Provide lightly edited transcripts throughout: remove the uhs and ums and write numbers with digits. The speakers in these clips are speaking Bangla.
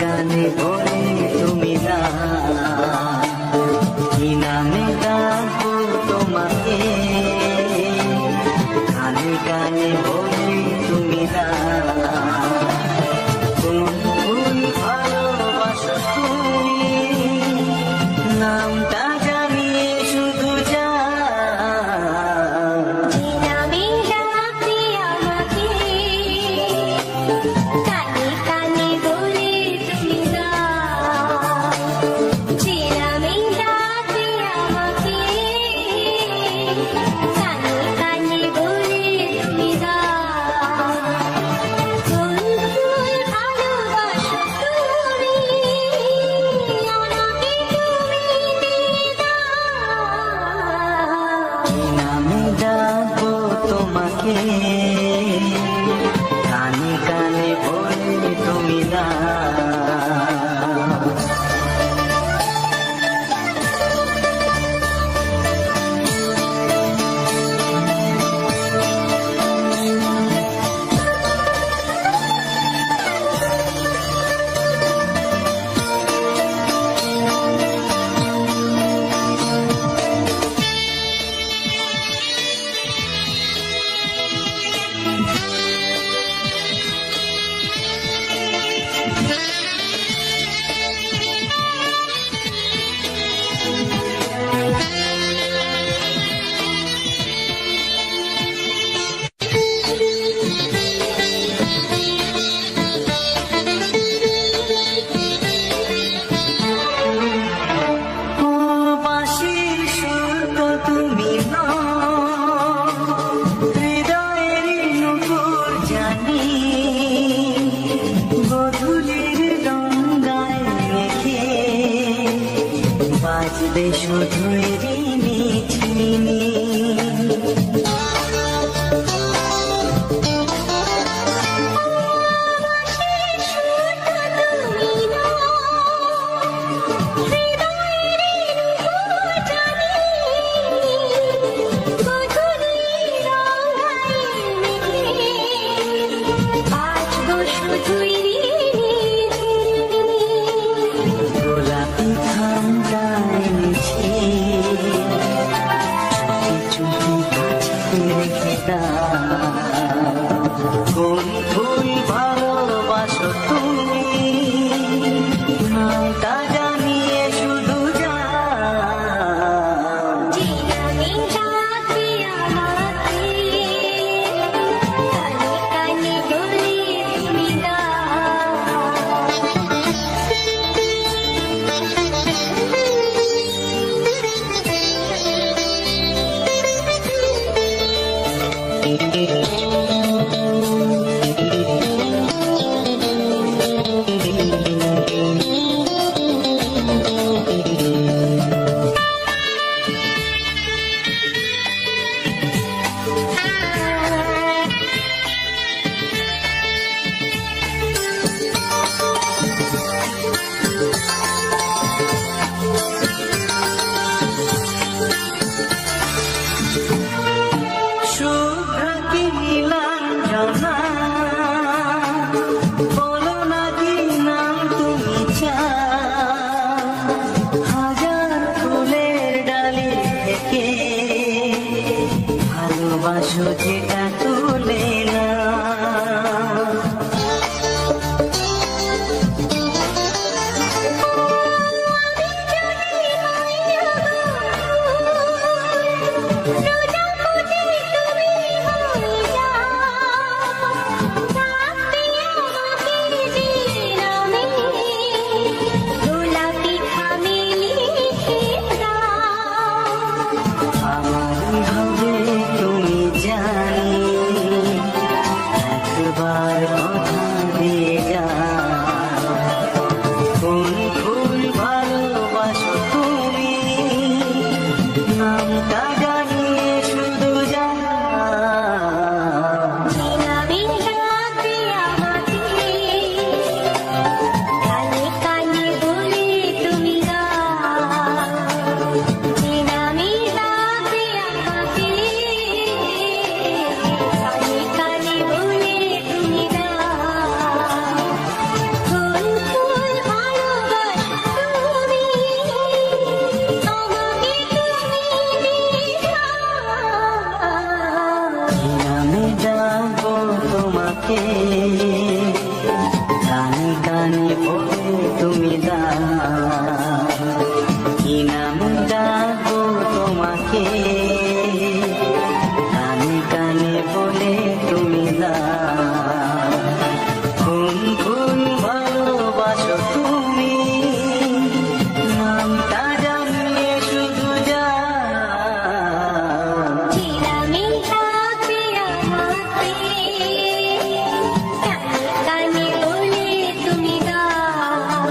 কানে বলে তুমি না, কি নামে ডাকবো তোমাকে, কানে কানে বলে তুমি না। কোন ফুল ভালোবাসো তুমি, নামটা জানিয়ে শুধু যা, যে নামে ডাকবে আমাকে, কানে কানে বলে তুমি না। যে নামে ডাকবে আমাকে, কানে কানে বলে তুমি না। কোন ফুল ভালোবাসো তুমি, আমাকে তুমি দিয়ে দাও। কি নামে ডাকবো তোমাকে, কানে কানে বলে তুমি না। বাঁশির সুর তো তুমি নও, হৃদয়ের নুপুর জানি, গধূলির গঙ্গায় মেখে বাজবে শুধুই রিনি ঝিনি। গোলাপি খামটায় এনেছি, চুপি চুপি কাছে রেখে দাও। কোন ফুল ভালোবাসো তুমি, নামটা জানিয়ে শুধু যা, যে নামে ডাকবে আমাকে, কানে কানে বলে তুমি না। শুভ্র কি নীলাঞ্জনা, বলো না কি নাম তুমি চাও, হাজার ফুলের ডালি থেকে ভালোবাসো যেটা তুলে না। তুমি দাও, কি নাম ডাকবো তোমাকে, কানে কানে বলে তুমি দাও, কোন কোন ভালোবাসো তুমি, নামটা জানিয়ে শুধু যাও। চিরামি ডাকে আমাকে, কানে কানে বলে তুমি দাও।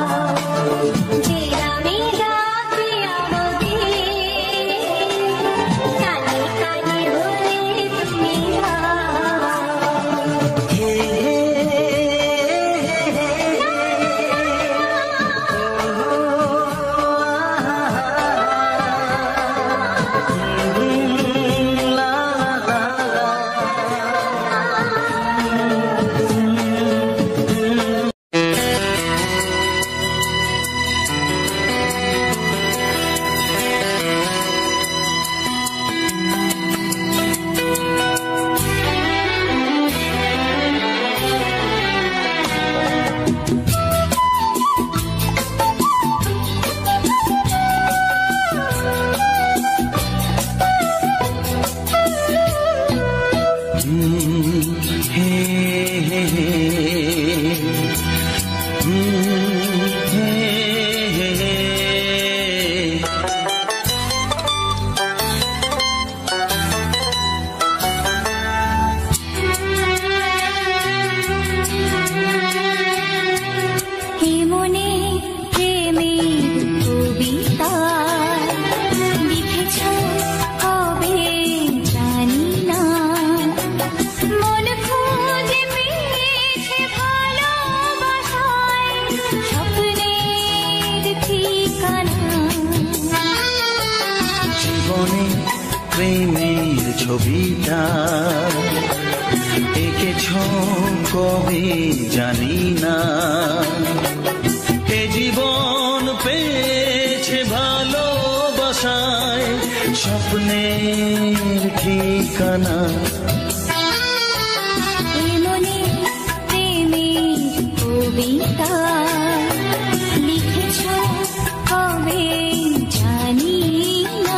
চিরামি ডাকে আমাকে, কানে কানে বলে তুমি দাও। জীবনে প্রেমের ছবিটা এঁকেছ কবে জানি না, এ জীবন পেয়েছে ভালোবাসায় স্বপ্নের ঠিকানা। মনে প্রেমের কবিতা লিখেছ কবে জানি না।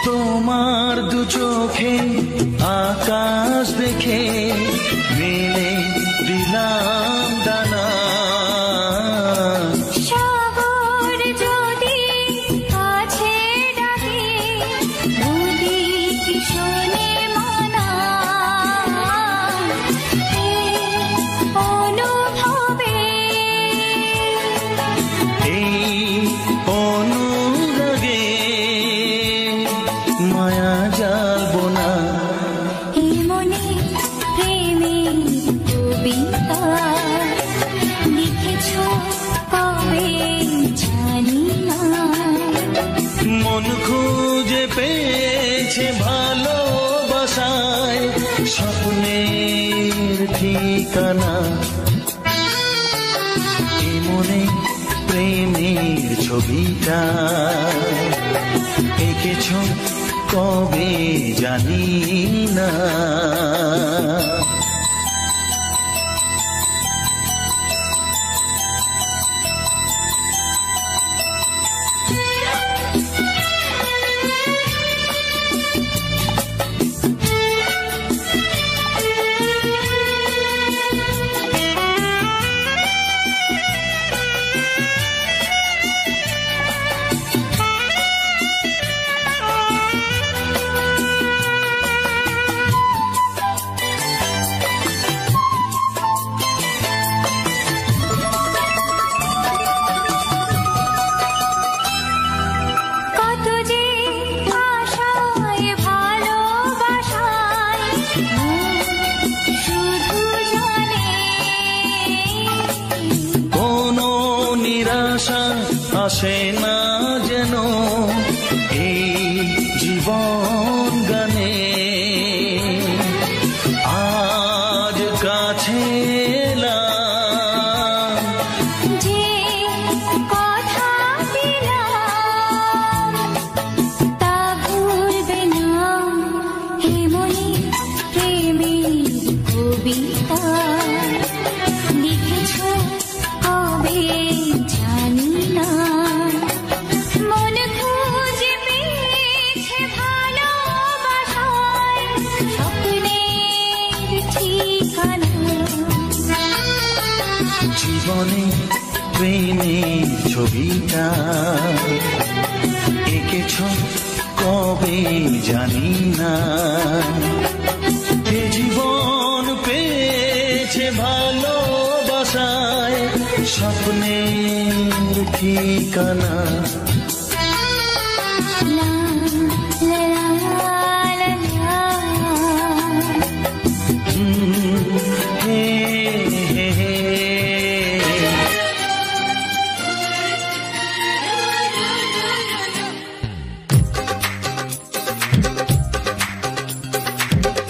তোমার দু চোখে আকাশ দেখে মেলে দিলাম দানা, সাগর যদি কাছে ডাকে নদী কি শোনে মানা, এই অনুভবে এই অনুরাগে মায়া জ্বালবো না। এ মনে প্রেমের কবিতা লিখেছ কবে জানি না। মন খুঁজে পেয়েছে ভালোবাসায় স্বপ্নের ঠিকানা, এ মনে প্রেমের ছবিটা এঁকেছ কবে জানি না। এই জীবন গানে আজ কাছে এলাম, যে কথা দিলাম তা ভুলবে না। হে মনে প্রেমের কবিতা লিখেছ কবে জানি না, মন খুঁজে পেয়েছে ভালোবাসায় স্বপ্নের ঠিকানা। জীবনে প্রেমের ছবিটা এঁকেছ কবে জানি না, এ জীবন পেয়েছে ভালোবাসায় স্বপ্নের ঠিকানা। লা লা লা লা। হে হে হে।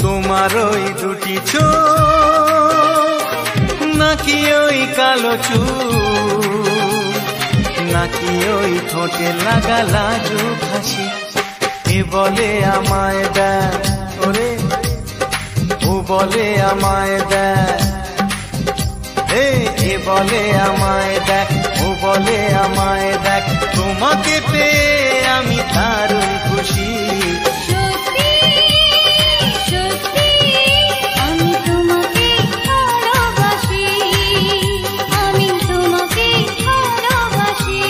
তোমার ওই দুটি চোখ নাকি ওই কালো চুল, নাকি ওই ঠোঁটে লাগা লাজুক হাসি, এ বলে আমায় দেয় ওরে, ও বলে আমায় দেয়, এ বলে আমায় দেখ, ও বলে আমায় দেখ, তোমাকে পেয়ে আমি দারুণ খুশি। সত্যি সত্যি আমি তোমাকে ভালোবাসি, আমি তোমাকে ভালোবাসি।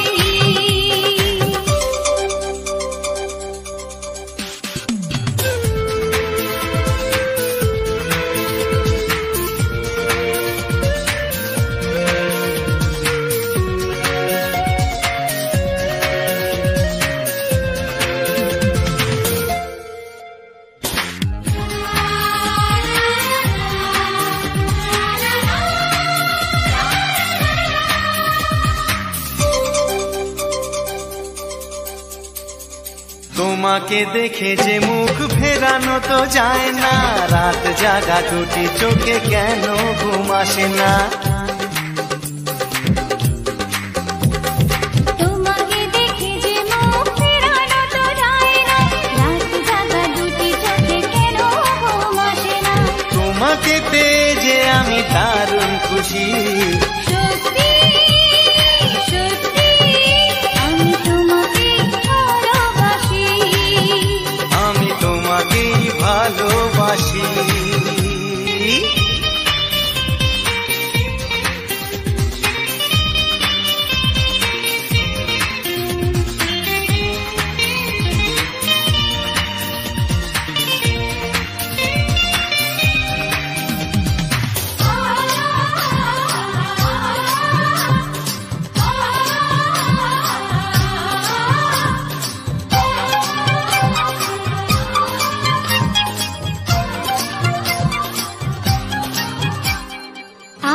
তোমাকে দেখে যে মুখ ফেরানো তো যায় না, রাত জাগা দুটি চোখে কেন ঘুম আসে না। তোমাকে দেখে যে মুখ ফেরানো তো যায় না, রাত জাগা দুটি চোখে কেন ঘুম আসে না। তোমাকে পেয়ে যে আমি দারুণ খুশি। সত্যি সত্যি আমি তোমাকে ভালোবাসি, আমি তোমাকেই ভালোবাসি।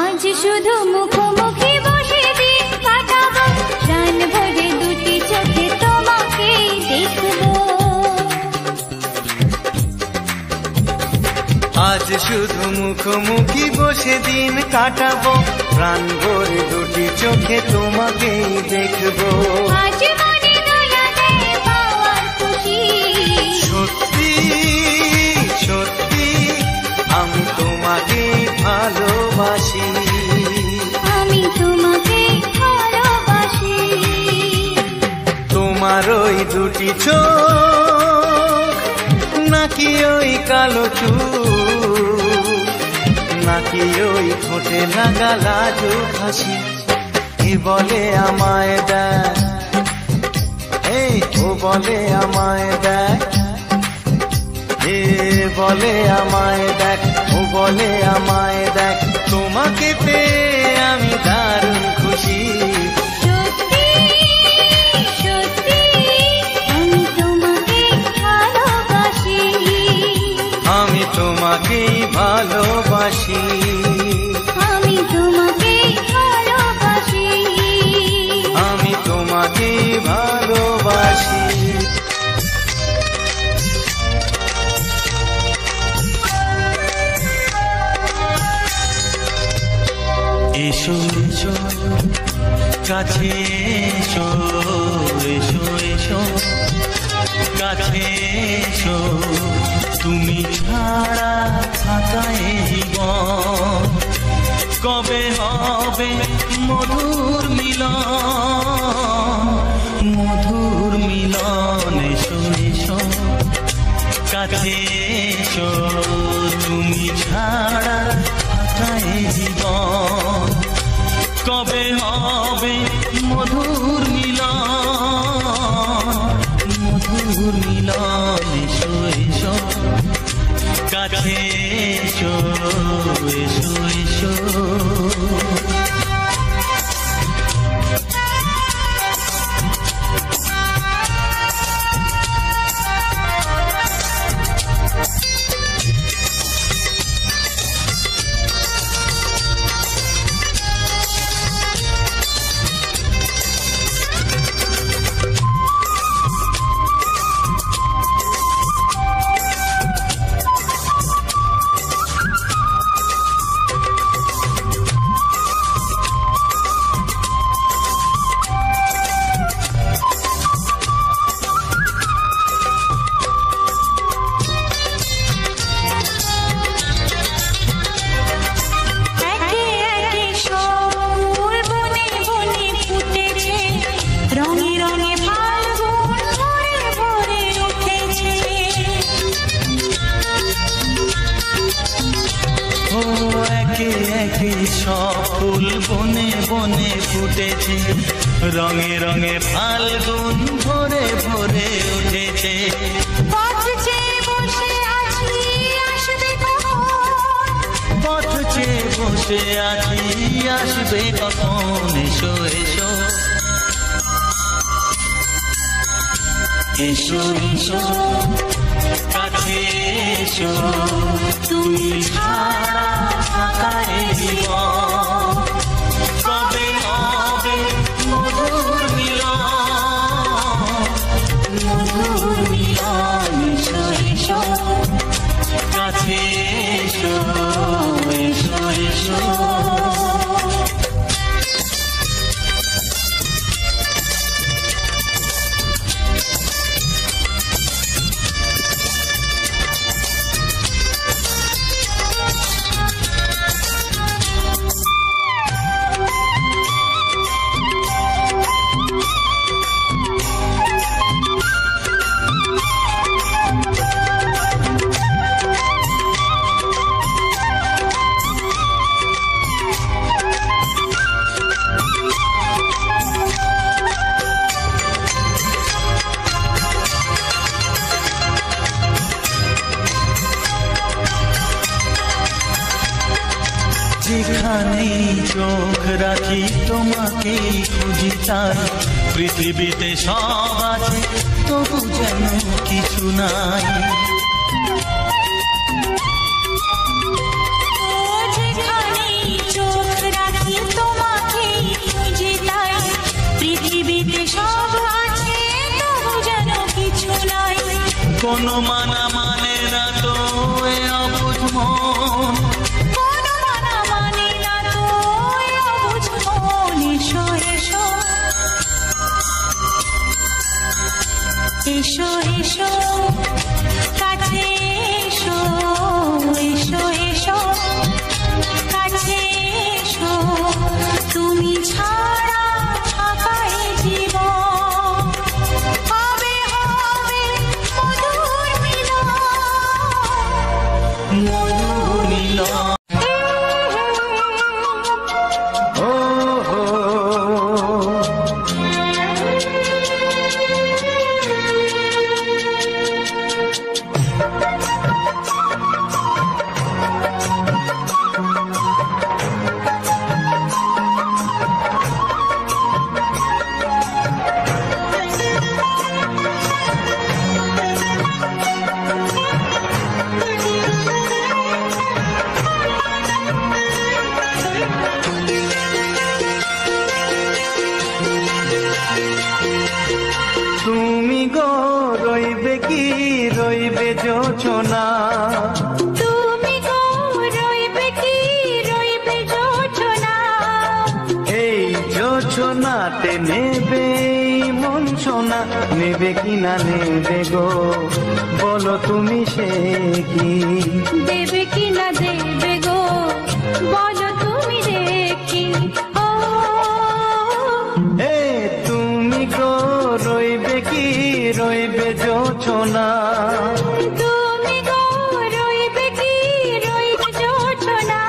আজ শুধু মুখোমুখি বসে দিন কাটাবো, প্রাণ ভরে দুটি চোখে তোমাকে দেখবো। আজ শুধু মুখোমুখি বসে দিন কাটাবো, প্রাণ ভরে দুটি চোখে তোমাকেই দেখবো। আজ মনে দোলা দেয় পাওয়ার খুশি। সত্যি সত্যি আমি তোমাকে ভালোবাসি, আমি তোমাকে ভালোবাসি। তোমার ওই দুটি চোখ নাকি ওই কালো চুল, নাকি ওই ঠোঁটে লাগা লাজুক হাসি, এ বলে আমায় দেয়, ও বলে আমায় দেয়, এ বলে আমায় দেখ, ও বলে আমায় দেখ, তোমাকে পেয়ে আমি দারুণ খুশি। সত্যি সত্যি আমি তোমাকে ভালোবাসি, আমি তোমাকেই ভালোবাসি, আমি তোমাকে ভালোবাসি, আমি তোমাকেই ভালোবাসি। কাছে এসো এসো এসো কাছে এসো তুমি ছাড়া থাকা এই জীবন কবে হবে মধুর মিলন মধুর মিলন এসো এসো কাছে এসো তুমি ছাড়া থাকা এই জীবন কবে হবে মধুর মিলন এসো এসো কাছে এসো এসো এসো সব ফুল বনে বনে ফুটেছে রঙে রঙে ফাল্গুন ভরে ভরে উঠেছে পথ চেয়ে বসে আছি আসবে কখন এসো এসো এসো এসো কাছে এসো তুমি ছাড়া থাকা এই জীবন কবে হবে মধুর মিলন এসো এসো কাছে এসো এসো এসো যেখানেই চোখ রাখি তোমাকেই খুঁজি তাই পৃথিবীতে সব আছে তবু যেন কিছু নাই যেখানেই চোখ রাখি তোমাকেই খুঁজি তাই পৃথিবীতে সব আছে তবু যেন কিছু নাই কোনো মানা মানে না তো এ অবুঝ মন এসো এসো কাছে এসো এসো এসো কাছে এসো তুমি ছাড়া থাকা এই জীবন হবে হবে মধুর মিলন তুমি গো রইবে কি রইবে যোচনা তুমি গো রইবে কি রইবে যোচনা এই যোচনা দেবে কি না নেবে গো, বলো তুমি সে কি? দেবে কি না দেবে গো, বলো তুমি দেখি। ও এ তুমি গো রইবে কি রইবে যোচনা, তুমি গো রইবে কি রইবে যোচনা।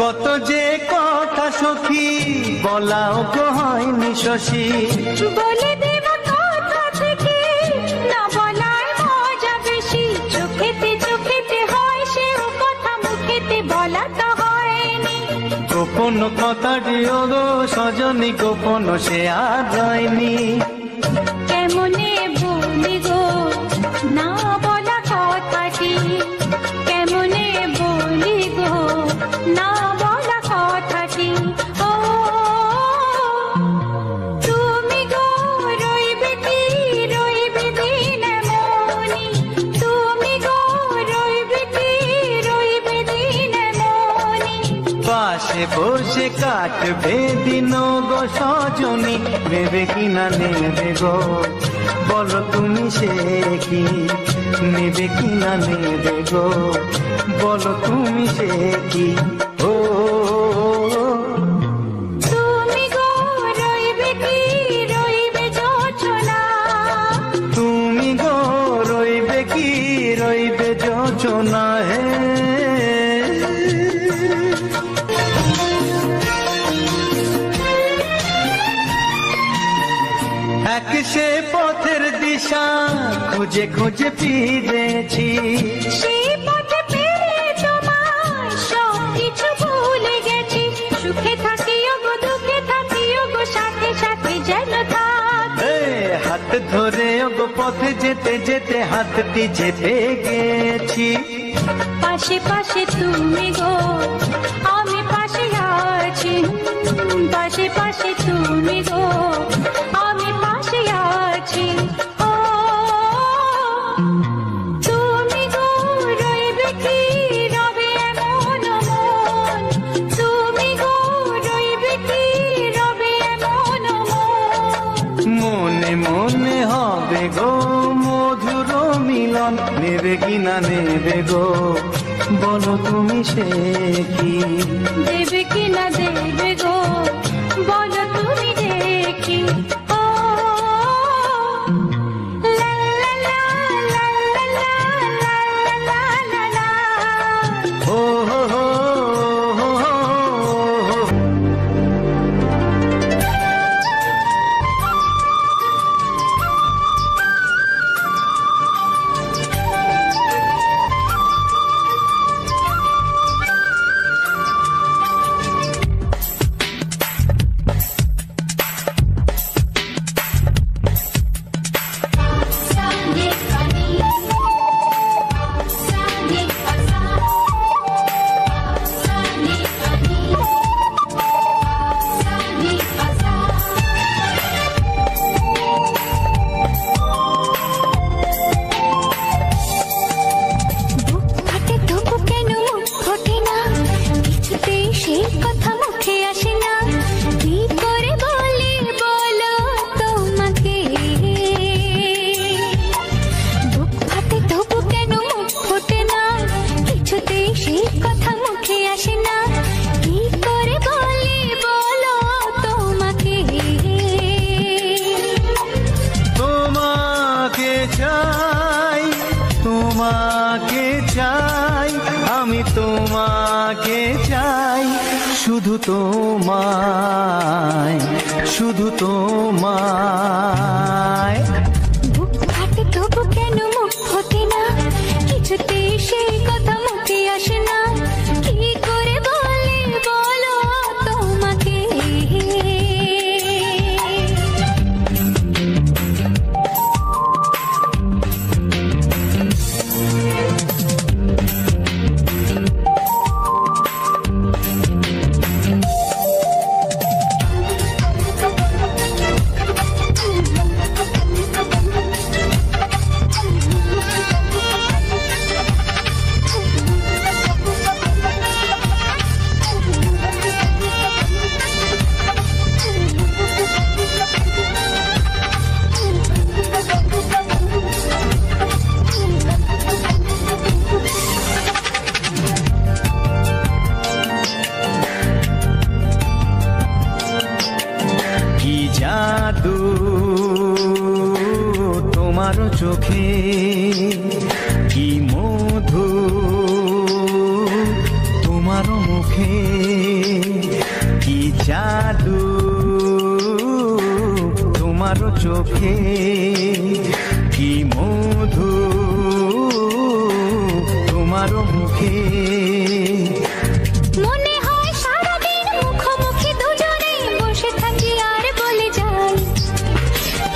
কত যে কথা সখী বলাও গো হয়নি শশী, বলে দেব কথা থেকে না বলার মজা বেশি। চোখেতে হয় সে কথা, মুখেতে বলা তো হয়নি। গোপন কথাটি ও গো সজনী গোপন সে আর রয়নি। কেমনে বলি গো না বলা কথাটি, কেমনে বলি গো না বলা কথাটি। ও তুমি গো রইবে কি রইবে দিন মনি, তুমি গো রইবে কি রইবে দিন মনি। পাশে বসে কাটবে দিন গো সজনী, নেবে কি না নেবে গো, বলো তুমি সে কি? নেবে কি না নেবে গো, বলো তুমি সে কি? ও তুমি গো রইবে কি রইবে যোচনা, তুমি গো রইবে কি রইবে যোচনা। হে এক সে পথের দিশা খুঁজে খুঁজে ফিরেছি, সেই পথে পেয়ে তোমায় সব কিছু ভুলে গেছি। সুখে থাকিও গো দুঃখে থাকিও গো, সাথে সাথে যেন থাক। এ হাত ধরে গো পথে যেতে যেতে হাতটি চেপে গেছি। পাশে পাশে তুমি গো আমি পাশে আছি, পাশে পাশে তুমি গো আমি পাশে আছি। ও তুমি গো রইবে কি রবে এমন মন, তুমি গো রইবে কি রবে এমন মন। মনে মনে হবে গো মধুর মিলন, নেবে কি না নেবে গো, বলো তুমি সে কি? দেবে কি না দেবে গো, বলো তুমি দেখি। ও লা লা লা লা লা লা লা লা লা। ও হো হো হো হো হো। তোমাকে চাই, আমি তোমাকে চাই, শুধু তোমায়, শুধু তোমায়। বুক ফাটে তবু কেন মুখ ফোটে না, কিছুতে সেই কথা মুখে আসে না, কি করে বলে বলো তোমাকে। জাদু তোমার চোখে, কি মধু তোমার মুখে, কি জাদু তোমার চোখে, কি মধু তোমার মুখে। মনে হয় সারাদিন মুখোমুখি দুজনে বসে থাকি আর বলে যাই,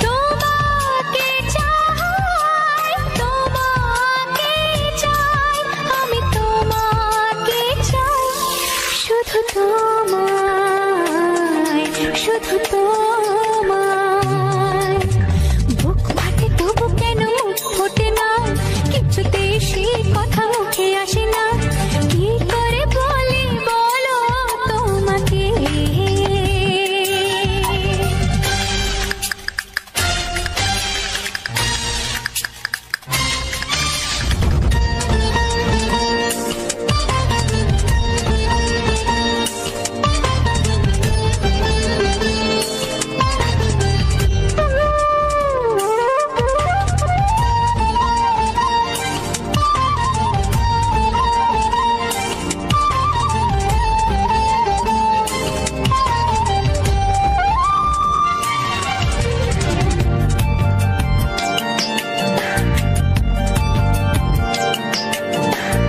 তোমাকে চাই, তোমাকে চাই, আমি তোমাকে চাই, শুধু তোমায়, শুধু তোমায়। বুক ফাটে তবু কেন মুখ ফোটে না, কিছুতেই সেই কথা মুখে আসে না, কি করে বলি বলো তোমাকে।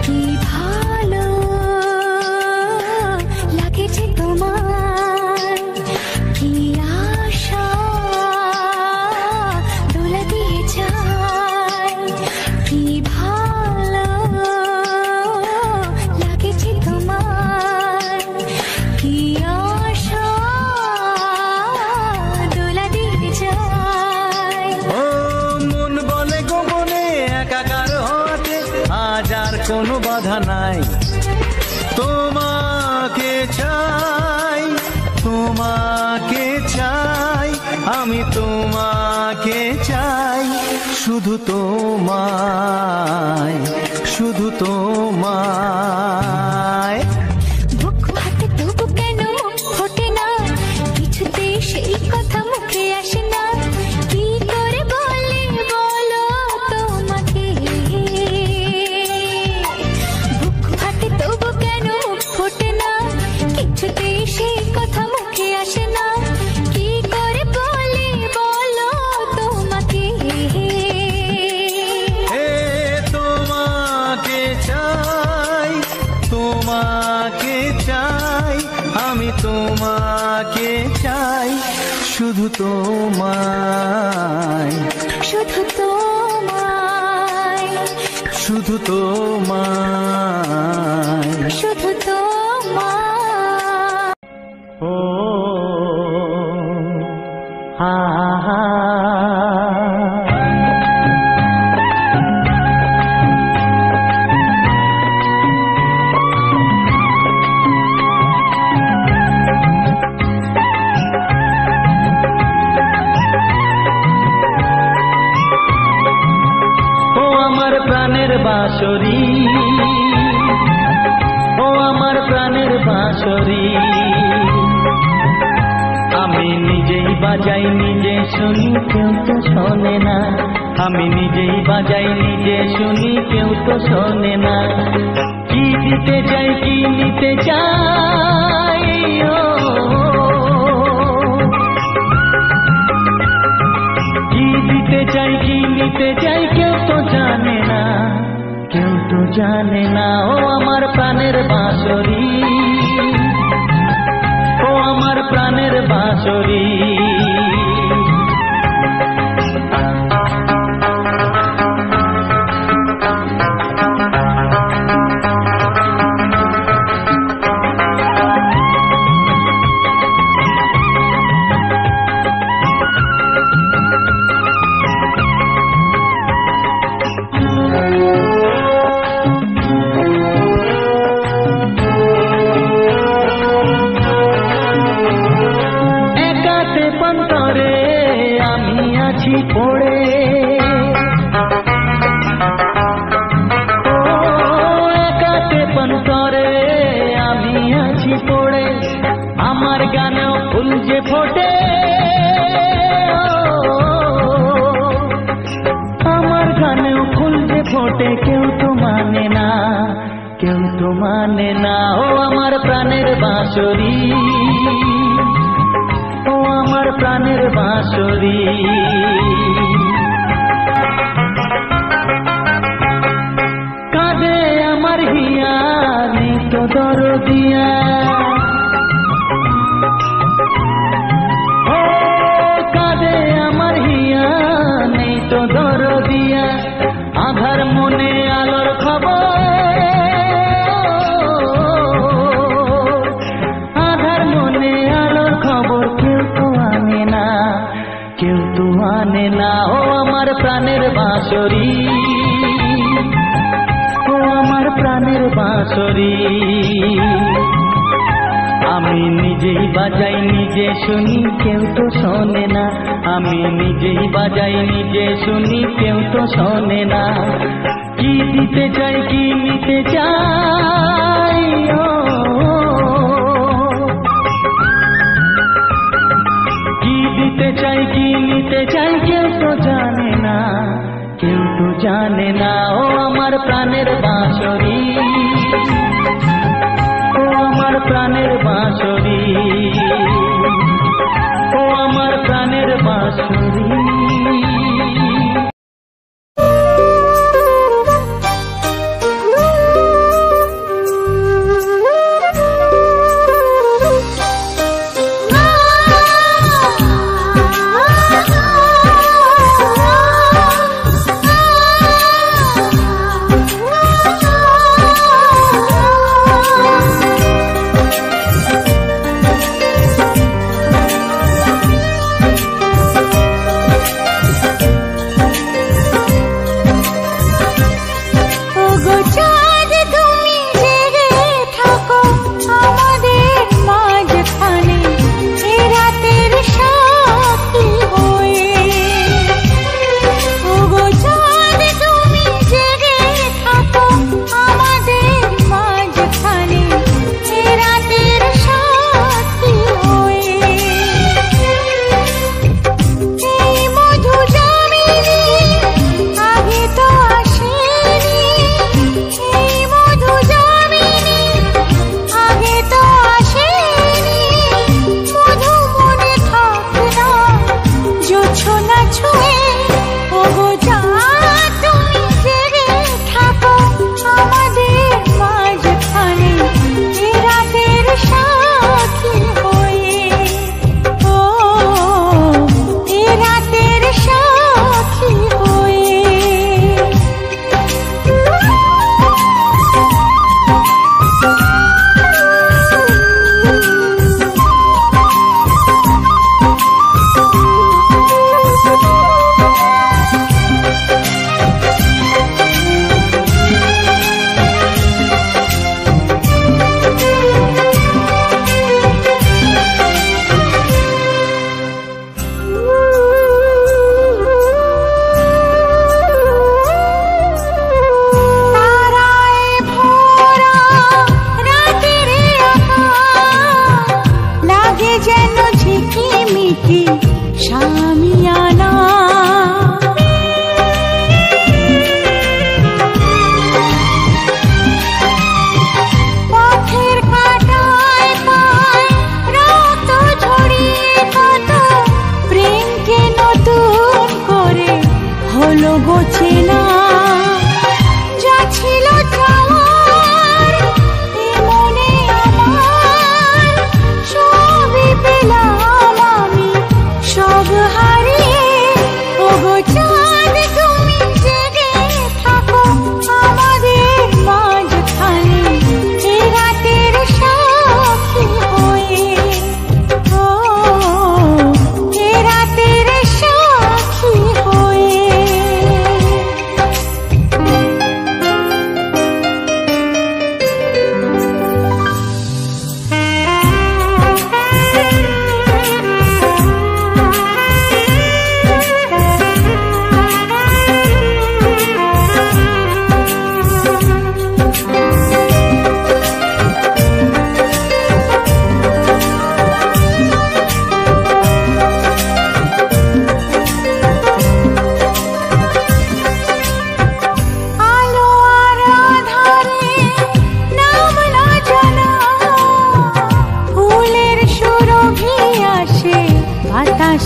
কি ভালো লাগেছে তোমার, কি আশা দোলা দিয়ে যায়, কি ভালো লাগেছে তোমার, কি আশা দোলা দিয়ে যায়। ও মন বলে গোপনে একাকার হতে আজ আর কোনো বাধা নাই, তোমাকে চাই, তোমাকে চাই, আমি তোমাকে চাই, শুধু তোমায়, শুধু তোমায়। বুক ফাটে তবু কেন মুখ ফোটে না, কিছুতেই সেই কথা মুখে আসে না, কি করে বলি বলো তোমাকে। বুক ফাটে তবু কেন মুখ ফোটে না, কিছুতেই সেই কথা মুখে আসে না, কি করে বলি বলো তোমাকে। হে তোমাকে চাই, তোমাকে চাই, আমি তোমাকে চাই, শুধু তোমায়, শুধু তোমায়, শুধু তোমায়। শুধু তোমায়। ও হা হা। ও আমার প্রাণের বাঁশরি, ও আমার প্রাণের বাঁশরি, আমি নিজেই বাজাই নিজে শুনি কেউ তো শোনে না, আমি নিজেই বাজাই নিজে শুনি কেউ তো শোনে না, কি দিতে চাই কি নিতে চাই, কি দিতে চাই কি নিতে চাই কেউ তো জানে না, কেউ তো জানে না। ও আমার প্রাণের বাঁশরি, ও আমার প্রাণের বাঁশরি। পড়ে একাতে পন্তরে আমি আছি পড়ে, আমার গানেও ফুল যে ফোটে মোটে কেউ তো মানে না, কেউ তো মানে না। ও আমার প্রাণের বাঁশরি, ও আমার প্রাণের বাঁশরি। কাঁদে আমার হিয়া নেই তো দরদিয়া, ও কাঁদে আমার হিয়া নেই তো দরদিয়া। আধার মনে আলোর খবর, আধার মনে আলোর খবর কেউ তো আনে না, কেউ তো আনে না। ও আমার প্রাণের বাঁশরি, ও আমার প্রাণের বাঁশরি। আমি নিজেই বাজাই নিজে শুনি, কেউ তো শোনে না। আমি নিজেই বাজাই নিজে শুনি, কেউ তো শোনে না। কি দিতে চাই কি নিতে চাই, কি দিতে চাই কি নিতে চাই কেউ তো জানে না, কেউ তো জানে না। ও আমার প্রাণের বাঁশরি, ও আমার প্রাণের বাঁশরি, ও আমার প্রাণের বাঁশরি।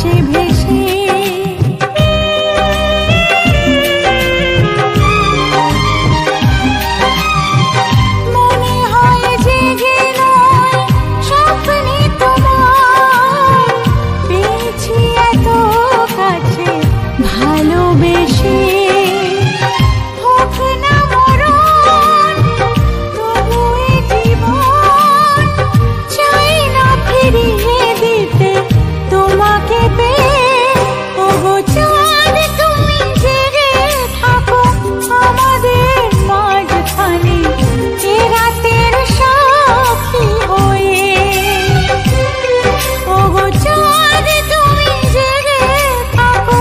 আসে ভেসে। মনে হয় জেগে নয় স্বপ্নে তোমার পেয়েছি এত কাছে ভালোবেসে। হোক না মরণ তবু এ জীবন চাই না ফিরিয়ে দিতে তোমাকে পেয়ে। ওগো চাঁদ তুমি জেগে থাকো আমাদের মাঝখানে এ রাতের সাক্ষী হয়ে। ওগো চাঁদ তুমি জেগে থাকো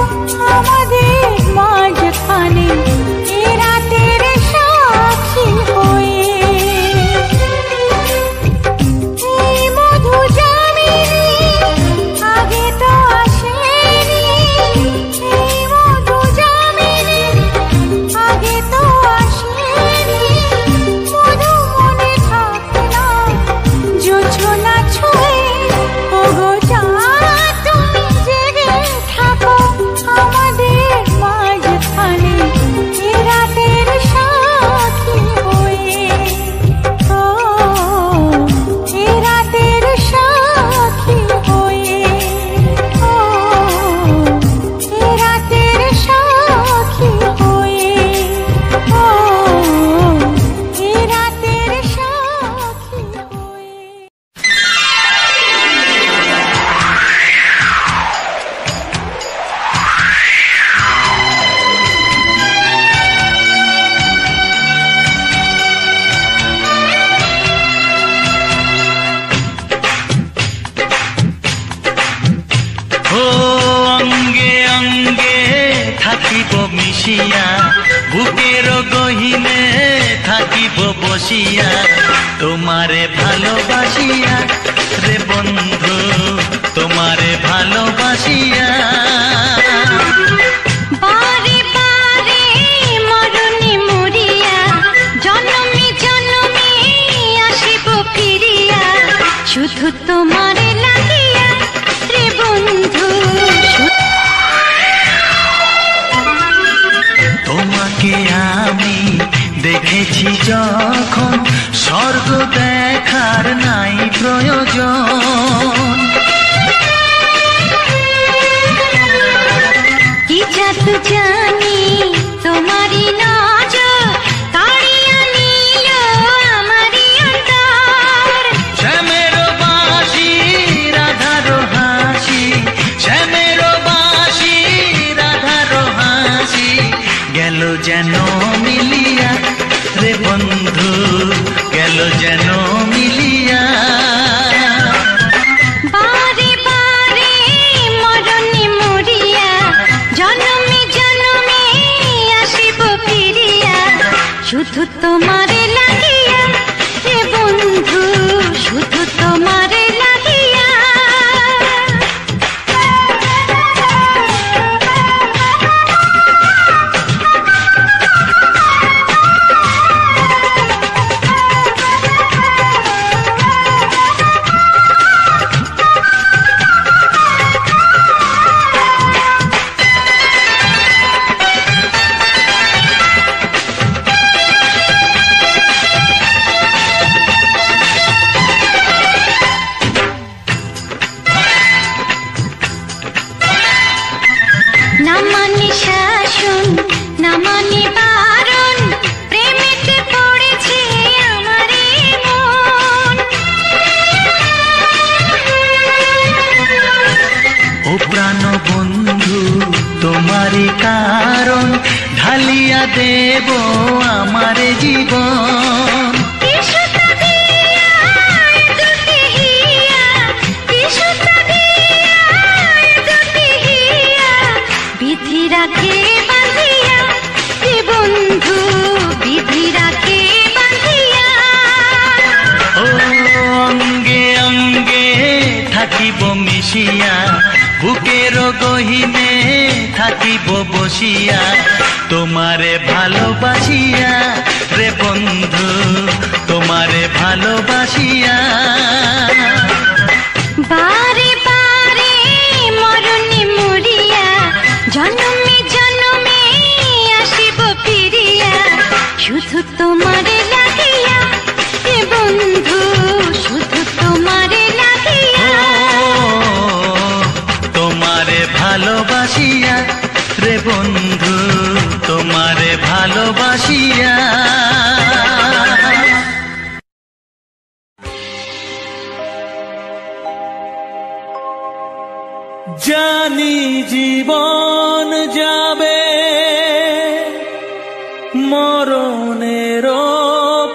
আমাদের মাঝখানে এ রাতের সাক্ষী হয়ে। এই মধু জামিনী আগে তো আসেনি, এই মধু জামিনী আগে তো আসেনি। মধু মনে থাকে না জোছনা ছুঁয়ে। ওগো চাঁদ তুমি জেগে থাকো আমাদের মাঝখানে এ রাতের সাক্ষী হয়ে। ও এ রাতের সাক্ষী হয়ে। ও এ রাতের সাক্ষী হয়ে। ও এ রাতের সাক্ষী হয়ে। ও অঙ্গে অঙ্গে থাকিব মিশিয়া, বুকের গহিনে থাকিব বসিয়া, তোমারে ভালোবাসিয়া রে বন্ধু, তোমারে ভালোবাসিয়া। বারে বারে মরণে মরিয়া, জনমে জনমে আসিব ফিরিয়া, শুধু তোমারে লাগিয়া রে বন্ধু। তোমাকে আমি দেখেছি যখন, স্বর্গ দেখার নাই প্রয়োজন। কি জাদু জানি তোমারই নজর কাড়িয়া নিল আমারই অন্তর। শ্যামের বাঁশি রাধার হাসি, শ্যামের বাঁশি রাধার হাসি, গেল যেন মিলিয়া রে বন্ধু, গেল যেন মিলিয়া। বারে বারে মরণে মরিয়া, জনমে জনমে আসিব ফিরিয়া, শুধু তোমারে লাগিয়া হে বন্ধু, শুধু তোমারে লাগিয়া। না মানে শাসন, না মানে বারণ, প্রেমেতে পড়েছে আমার এই মন। ও প্রাণ বন্ধু তোমারই কারণ, ঢালিয়া দেব আমার জীবন। বিধি রাখে বাঁধিয়া হে বন্ধু, বিধি রাখে বাঁধিয়া। ও অঙ্গে অঙ্গে থাকিব মিশিয়া, বুকের গহিনে থাকিব বসিয়া, তোমারে ভালোবাসিয়া রে বন্ধু, তোমারে ভালোবাসিয়া। বারে বারে মরণে ভালোবাসিয়া রে বন্ধু তোমারে ভালোবাসিয়া। জানি জীবন যাবে মরণের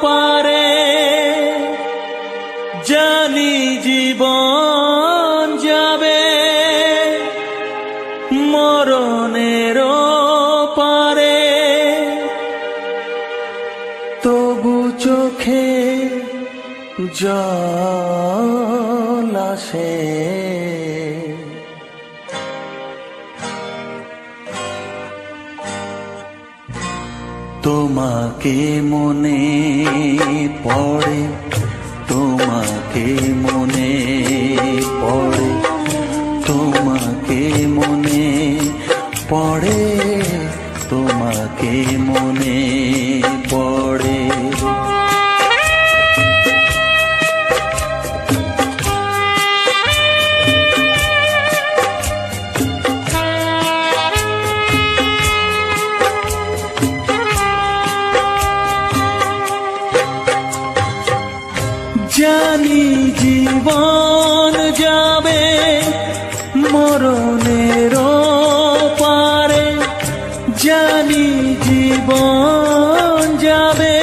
পারে, জানি জীবন যাবে মরণের পারে, তবু চোখে জল আসে তোমাকে মনে পড়ে, তোমাকে মনে পড়ে, তোমাকে মনে পড়ে, তোমাকে মনে পড়ে। জানি জীবন যাবে মরণের পারে, জানি জীবন যাবে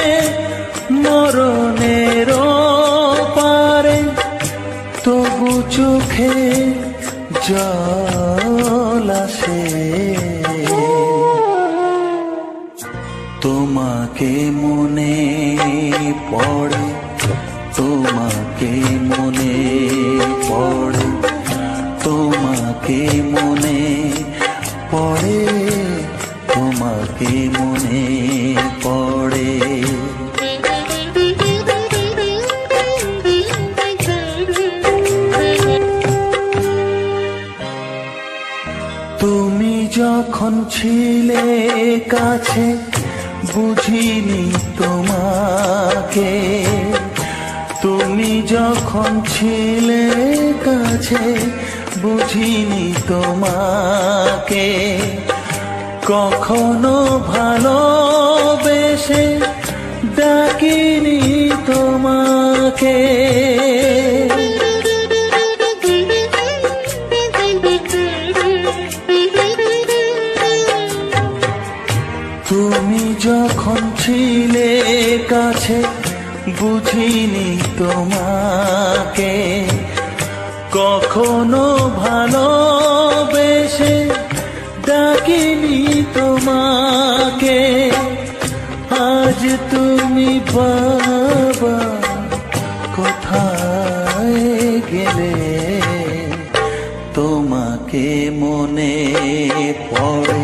মরণের পারে, তবু চোখে জল আসে তোমাকে মনে পড়ে, তোমাকে মনে পড়ে, তোমাকে মনে পড়ে, তোমাকে মনে পড়ে। তুমি যখন ছিলে কাছে বুঝিনি তোমাকে, তুমি যখন ছিলে কাছে বুঝিনি তোমাকে, কখনো ভালোবেসে ডাকিনি তোমাকে, তুমি যখন ছিলে কাছে বুঝিনি তোমাকে, কখনো ভালোবেসে ডাকিনি তোমাকে। আজ তুমি বাবা কোথায় গেলে, তোমাকে মনে পড়ে,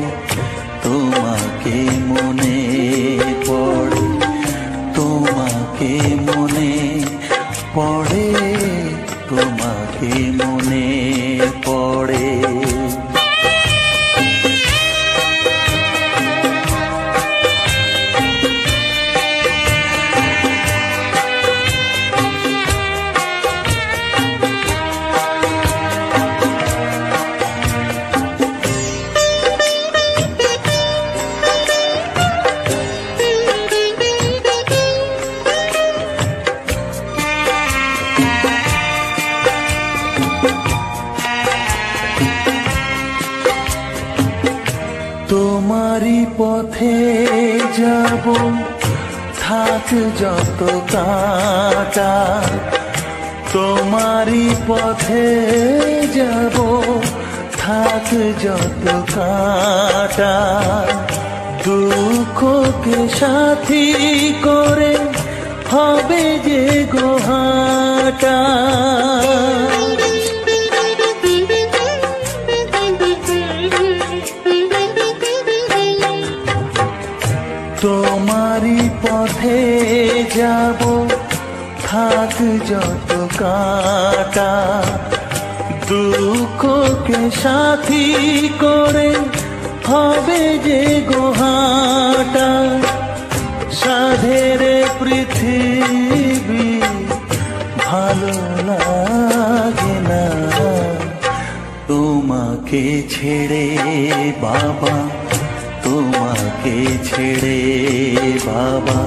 তোমাকে মনে পড়ে, তোমাকে মনে পড়ে, তোমাকে মনে পড়ে। তোমারই পথে যাব থাক যত কাঁটা, তোমারই পথে যাব থাক যত কাঁটা, দুঃখকে সাথী করে হবে যে গোহাটা। তোমারই পথে যাব থাক যত কাঁটা, দুঃখকে সাথী করে হবে যে গোহাটা। সাধের পৃথিবী ভালো লাগে না তোমার তোমাকে ছেড়ে বাবা, তোমাকে ছেড়ে বাবা,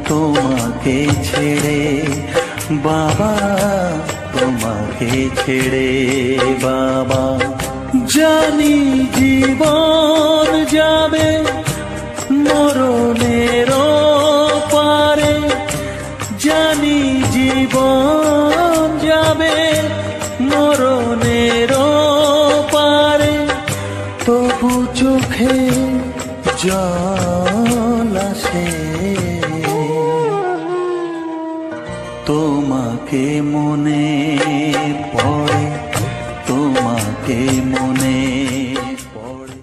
তোমাকে ছেড়ে বাবা, তোমাকে ছেড়ে বাবা। জানি জীবন যাবে মরণের পারে, জানি জীবন যাবে মরণের পারে, তবু চোখে জল আসে তোমাকে মনে পড়ে, তোমাকে মনে পড়ে।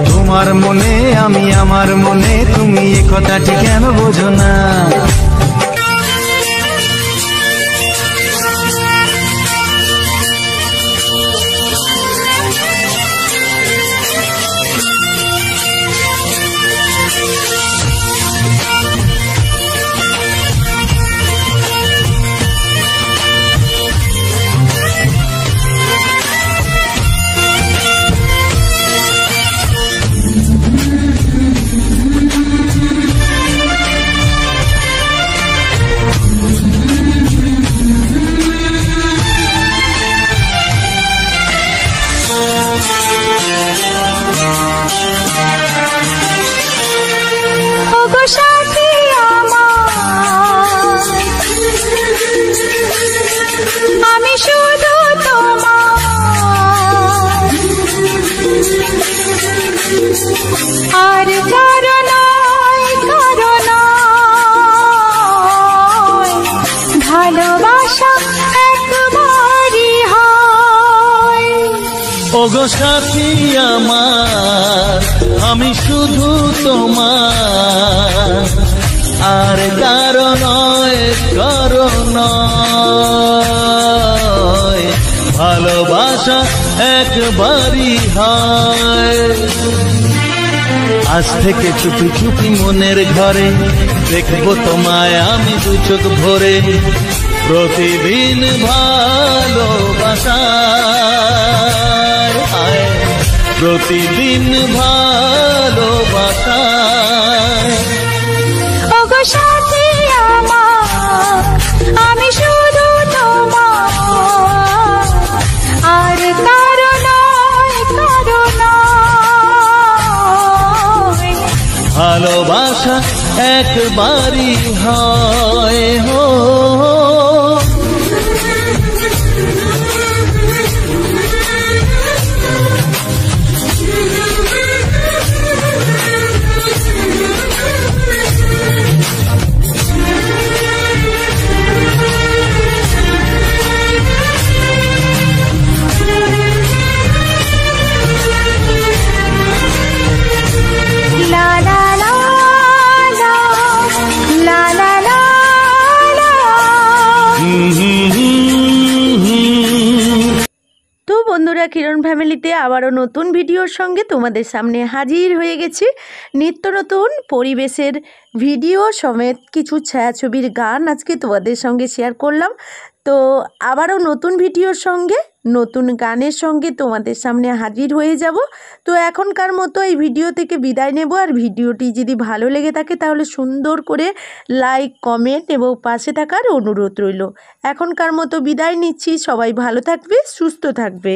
তোমার মনে আমি আমার মনে, তুমি এ কথাটি কেন বোঝো না? ওগো সাথী আমার, আমি শুধু তোমার, আর কারো নয়, কারো নয়। ভালোবাসা একবারই হয়। আজ থেকে চুপি চুপি মনের ঘরে দেখবো তোমায় আমি দু চোখ ভরে, প্রতিদিন ভালোবাসার, প্রতিদিন ভালোবাসার। ওগো সাথী আমার, আমি শুধু তোমার, আর কারো নয়, কারো নয়। ভালোবাসা একবারই হয় হো। লা লা লা লা, লা লা লা লা। তো বন্ধুরা, কিরণ ফ্যামিলিতে আবারও নতুন ভিডিওর সঙ্গে তোমাদের সামনে হাজির হয়ে গেছি। নিত্য নতুন পরিবেশের ভিডিও সমেত কিছু ছায়াছবির গান আজকে তোমাদের সঙ্গে শেয়ার করলাম। তো আবারও নতুন ভিডিওর সঙ্গে, নতুন গানের সঙ্গে তোমাদের সামনে হাজির হয়ে যাব। তো এখনকার মতো এই ভিডিও থেকে বিদায় নেব। আর ভিডিওটি যদি ভালো লেগে থাকে তাহলে সুন্দর করে লাইক, কমেন্ট এবং পাশে থাকার অনুরোধ রইল। এখনকার মতো বিদায় নিচ্ছি। সবাই ভালো থাকবে, সুস্থ থাকবে।